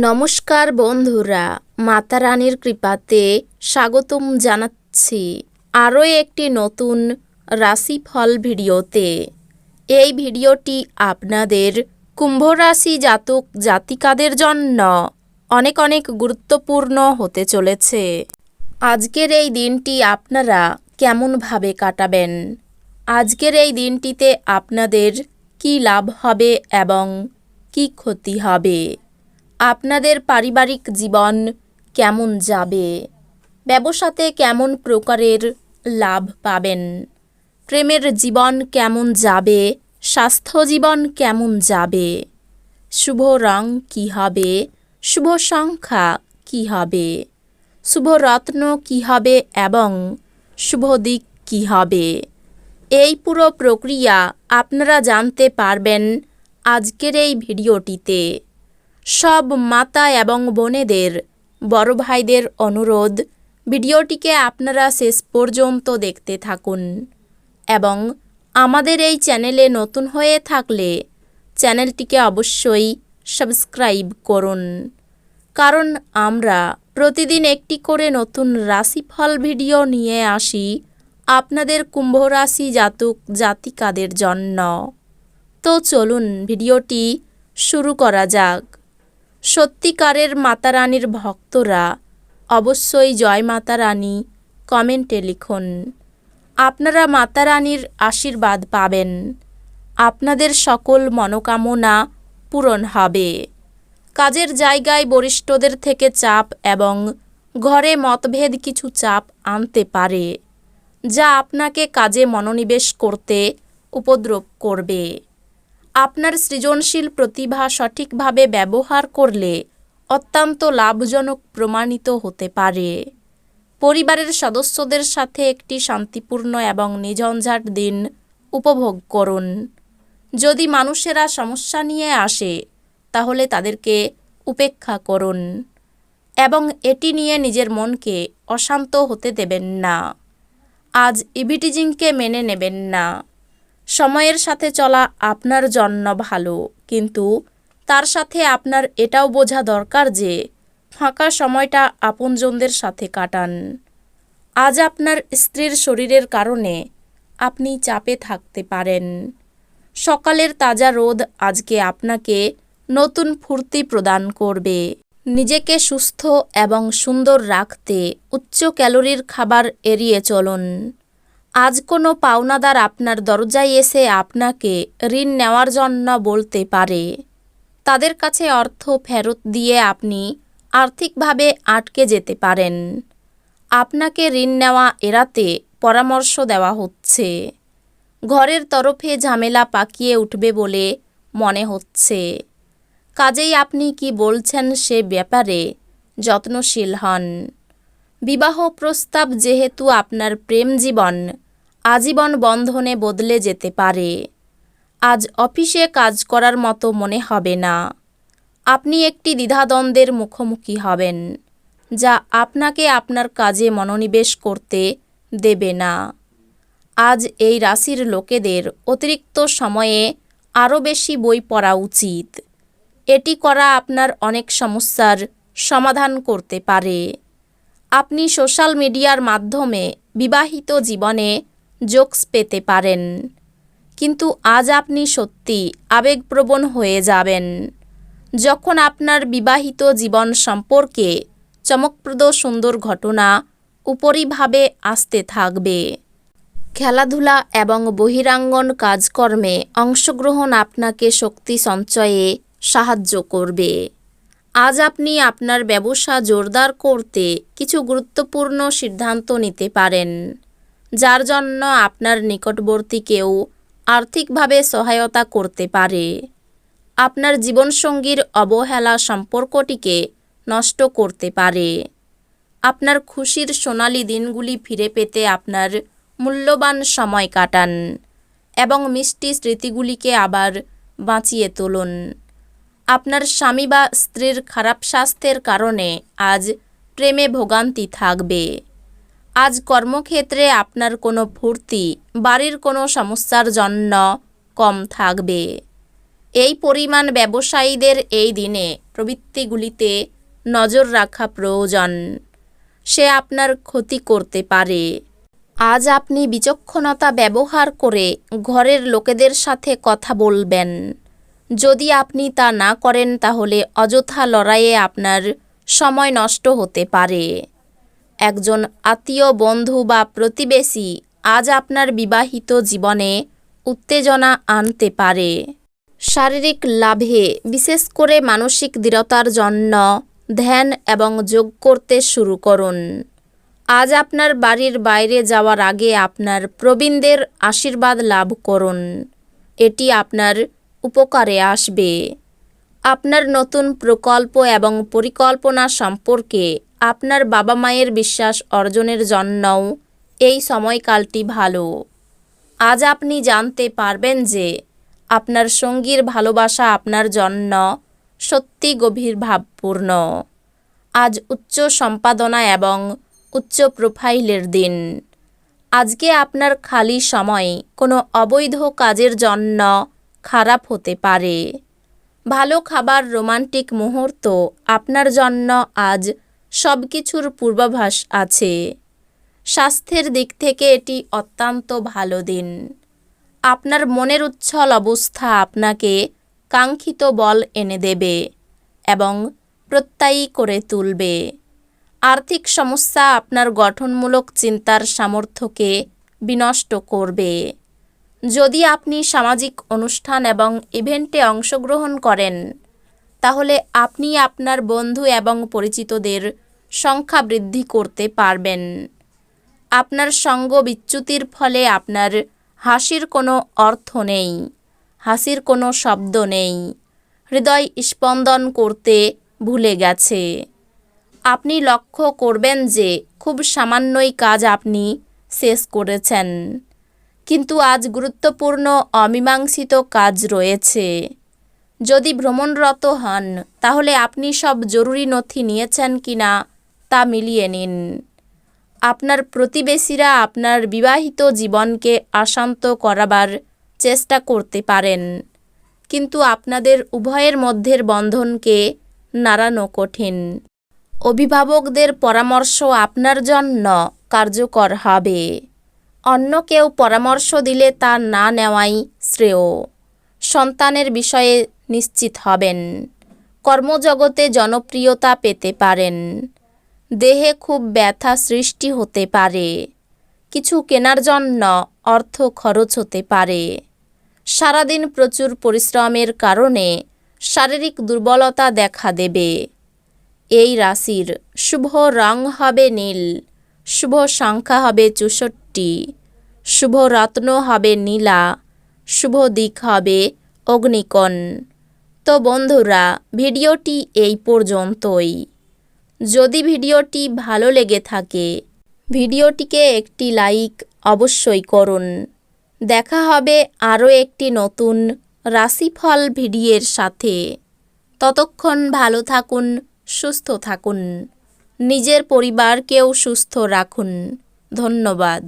নমস্কার বন্ধুরা, মাতা রানীর কৃপাতে স্বাগতম জানাচ্ছি আরও একটি নতুন রাশিফল ভিডিওতে। এই ভিডিওটি আপনাদের কুম্ভ রাশি জাতক জাতিকাদের জন্য অনেক অনেক গুরুত্বপূর্ণ হতে চলেছে। আজকের এই দিনটি আপনারা কেমনভাবে কাটাবেন, আজকের এই দিনটিতে আপনাদের কী লাভ হবে এবং কী ক্ষতি হবে, আপনাদের পারিবারিক জীবন কেমন যাবে, ব্যবসাতে কেমন প্রকারের লাভ পাবেন, প্রেমের জীবন কেমন যাবে, স্বাস্থ্য জীবন কেমন যাবে, শুভ রং কী হবে, শুভ সংখ্যা কী হবে, শুভ রত্ন কী হবে এবং শুভ দিক কী হবে, এই পুরো প্রক্রিয়া আপনারা জানতে পারবেন আজকের এই ভিডিওটিতে। সব মাতা এবং বোনেদের, বড় ভাইদের অনুরোধ, ভিডিওটিকে আপনারা শেষ পর্যন্ত দেখতে থাকুন এবং আমাদের এই চ্যানেলে নতুন হয়ে থাকলে চ্যানেলটিকে অবশ্যই সাবস্ক্রাইব করুন, কারণ আমরা প্রতিদিন একটি করে নতুন রাশিফল ভিডিও নিয়ে আসি আপনাদের কুম্ভ রাশি জাতক জাতিকাদের জন্য। তো চলুন ভিডিওটি শুরু করা যাক। সত্যিকারের মাতা রানীর ভক্তরা অবশ্যই জয় মাতা রানী কমেন্টে লিখুন। আপনারা মাতা রানীর আশীর্বাদ পাবেন, আপনাদের সকল মনোকামনা পূরণ হবে। কাজের জায়গায় বরিষ্ঠদের থেকে চাপ এবং ঘরে মতভেদ কিছু চাপ আনতে পারে, যা আপনাকে কাজে মনোনিবেশ করতে উপদ্রব করবে। আপনার সৃজনশীল প্রতিভা সঠিকভাবে ব্যবহার করলে অত্যন্ত লাভজনক প্রমাণিত হতে পারে। পরিবারের সদস্যদের সাথে একটি শান্তিপূর্ণ এবং নিঝঞ্ঝাট দিন উপভোগ করুন। যদি মানুষেরা সমস্যা নিয়ে আসে তাহলে তাদেরকে উপেক্ষা করুন এবং এটি নিয়ে নিজের মনকে অশান্ত হতে দেবেন না। আজ ইভিটিজিংকে মেনে নেবেন না। সময়ের সাথে চলা আপনার জন্য ভালো, কিন্তু তার সাথে আপনার এটাও বোঝা দরকার যে ফাঁকা সময়টা আপনজনদের সাথে কাটান। আজ আপনার স্ত্রীর শরীরের কারণে আপনি চাপে থাকতে পারেন। সকালের তাজা রোদ আজকে আপনাকে নতুন ফুর্তি প্রদান করবে। নিজেকে সুস্থ এবং সুন্দর রাখতে উচ্চ ক্যালোরির খাবার এড়িয়ে চলুন। আজ কোনো পাওনাদার আপনার দরজায় এসে আপনাকে ঋণ নেওয়ার জন্য বলতে পারে। তাদের কাছে অর্থ ফেরত দিয়ে আপনি আর্থিকভাবে আটকে যেতে পারেন। আপনাকে ঋণ নেওয়া এড়াতে পরামর্শ দেওয়া হচ্ছে। ঘরের তরফে ঝামেলা পাকিয়ে উঠবে বলে মনে হচ্ছে। কাজেই আপনি কি বলছেন সে ব্যাপারে যত্নশীল হন। বিবাহ প্রস্তাব যেহেতু আপনার প্রেম জীবন আজীবন বন্ধনে বদলে যেতে পারে। আজ অফিসে কাজ করার মতো মনে হবে না। আপনি একটি দ্বিধাদ্বন্দ্বের মুখোমুখি হবেন, যা আপনাকে আপনার কাজে মনোনিবেশ করতে দেবে না। আজ এই রাশির লোকেদের অতিরিক্ত সময়ে আরও বেশি বই পড়া উচিত। এটি করা আপনার অনেক সমস্যার সমাধান করতে পারে। আপনি সোশ্যাল মিডিয়ার মাধ্যমে বিবাহিত জীবনে জোকস পেতে পারেন, কিন্তু আজ আপনি সত্যি আবেগপ্রবণ হয়ে যাবেন যখন আপনার বিবাহিত জীবন সম্পর্কে চমকপ্রদ সুন্দর ঘটনা উপরিভাবে আসতে থাকবে। খেলাধুলা এবং বহিরাঙ্গন কাজকর্মে অংশগ্রহণ আপনাকে শক্তি সঞ্চয়ে সাহায্য করবে। আজ আপনি আপনার ব্যবসা জোরদার করতে কিছু গুরুত্বপূর্ণ সিদ্ধান্ত নিতে পারেন, যার জন্য আপনার নিকটবর্তী কেউ আর্থিকভাবে সহায়তা করতে পারে। আপনার জীবনসঙ্গীর অবহেলা সম্পর্কটিকে নষ্ট করতে পারে। আপনার খুশির সোনালি দিনগুলি ফিরে পেতে আপনার মূল্যবান সময় কাটান এবং মিষ্টি স্মৃতিগুলিকে আবার বাঁচিয়ে তুলুন। আপনার স্বামী বা স্ত্রীর খারাপ স্বাস্থ্যের কারণে আজ প্রেমে ভোগান্তি থাকবে। আজ কর্মক্ষেত্রে আপনার কোনো ফুর্তি বাড়ির কোনো সমস্যার জন্য কম থাকবে। এই পরিমাণ ব্যবসায়ীদের এই দিনে প্রবৃত্তিগুলিতে নজর রাখা প্রয়োজন। সে আপনার ক্ষতি করতে পারে। আজ আপনি বিচক্ষণতা ব্যবহার করে ঘরের লোকেদের সাথে কথা বলবেন। যদি আপনি তা না করেন তাহলে অযথা লড়াইয়ে আপনার সময় নষ্ট হতে পারে। একজন আত্মীয়, বন্ধু বা প্রতিবেশী আজ আপনার বিবাহিত জীবনে উত্তেজনা আনতে পারে। শারীরিক লাভে, বিশেষ করে মানসিক দৃঢ়তার জন্য ধ্যান এবং যোগ করতে শুরু করুন। আজ আপনার বাড়ির বাইরে যাওয়ার আগে আপনার প্রবীণদের আশীর্বাদ লাভ করুন। এটি আপনার উপকারে আসবে। আপনার নতুন প্রকল্প এবং পরিকল্পনা সম্পর্কে আপনার বাবা মায়ের বিশ্বাস অর্জনের জন্যও এই সময়কালটি ভালো। আজ আপনি জানতে পারবেন যে আপনার সঙ্গীর ভালোবাসা আপনার জন্য সত্যি গভীর ভাবপূর্ণ। আজ উচ্চ সম্পাদনা এবং উচ্চ প্রোফাইলের দিন। আজকে আপনার খালি সময় কোনো অবৈধ কাজের জন্য খারাপ হতে পারে। ভালো খাবার, রোমান্টিক মুহূর্ত আপনার জন্য আজ সব কিছুর পূর্বাভাস আছে। স্বাস্থ্যের দিক থেকে এটি অত্যন্ত ভালো দিন। আপনার মনের উচ্ছল অবস্থা আপনাকে কাঙ্ক্ষিত বল এনে দেবে এবং প্রত্যয়ী করে তুলবে। আর্থিক সমস্যা আপনার গঠনমূলক চিন্তার সামর্থ্যকে বিনষ্ট করবে। যদি আপনি সামাজিক অনুষ্ঠান এবং ইভেন্টে অংশগ্রহণ করেন, তাহলে আপনি আপনার বন্ধু এবং পরিচিতদের সংখ্যা বৃদ্ধি করতে পারবেন। আপনার সঙ্গ বিচ্যুতির ফলে আপনার হাসির কোনো অর্থ নেই, হাসির কোনো শব্দ নেই। হৃদয় স্পন্দন করতে ভুলে গেছে। আপনি লক্ষ্য করবেন যে খুব সামান্যই কাজ আপনি শেষ করেছেন, কিন্তু আজ গুরুত্বপূর্ণ অমীমাংসিত কাজ রয়েছে। যদি ভ্রমণরত হন, তাহলে আপনি সব জরুরি নথি নিয়েছেন কিনা তা মিলিয়ে নিন। আপনার প্রতিবেশীরা আপনার বিবাহিত জীবনকে অশান্ত করাবার চেষ্টা করতে পারেন, কিন্তু আপনাদের উভয়ের মধ্যের বন্ধনকে নাড়ানো কঠিন। অভিভাবকদের পরামর্শ আপনার জন্য কার্যকর হবে। অন্য কেউ পরামর্শ দিলে তা না নেওয়াই শ্রেয়। সন্তানের বিষয়ে নিশ্চিত হবেন। কর্মজগতে জনপ্রিয়তা পেতে পারেন। দেহে খুব ব্যথা সৃষ্টি হতে পারে। কিছু কেনার জন্য অর্থ খরচ হতে পারে। সারাদিন প্রচুর পরিশ্রমের কারণে শারীরিক দুর্বলতা দেখা দেবে। এই রাশির শুভ রং হবে নীল, শুভ সংখ্যা হবে 64, শুভ রত্ন হবে নীলা, শুভ দিক হবে অগ্নিকোণ। তো বন্ধুরা, ভিডিওটি এই পর্যন্তই। যদি ভিডিওটি ভালো লেগে থাকে, ভিডিওটিকে একটি লাইক অবশ্যই করুন। দেখা হবে আরও একটি নতুন রাশিফল ভিডিওর সাথে। ততক্ষণ ভালো থাকুন, সুস্থ থাকুন, নিজের পরিবারকেও সুস্থ রাখুন। ধন্যবাদ।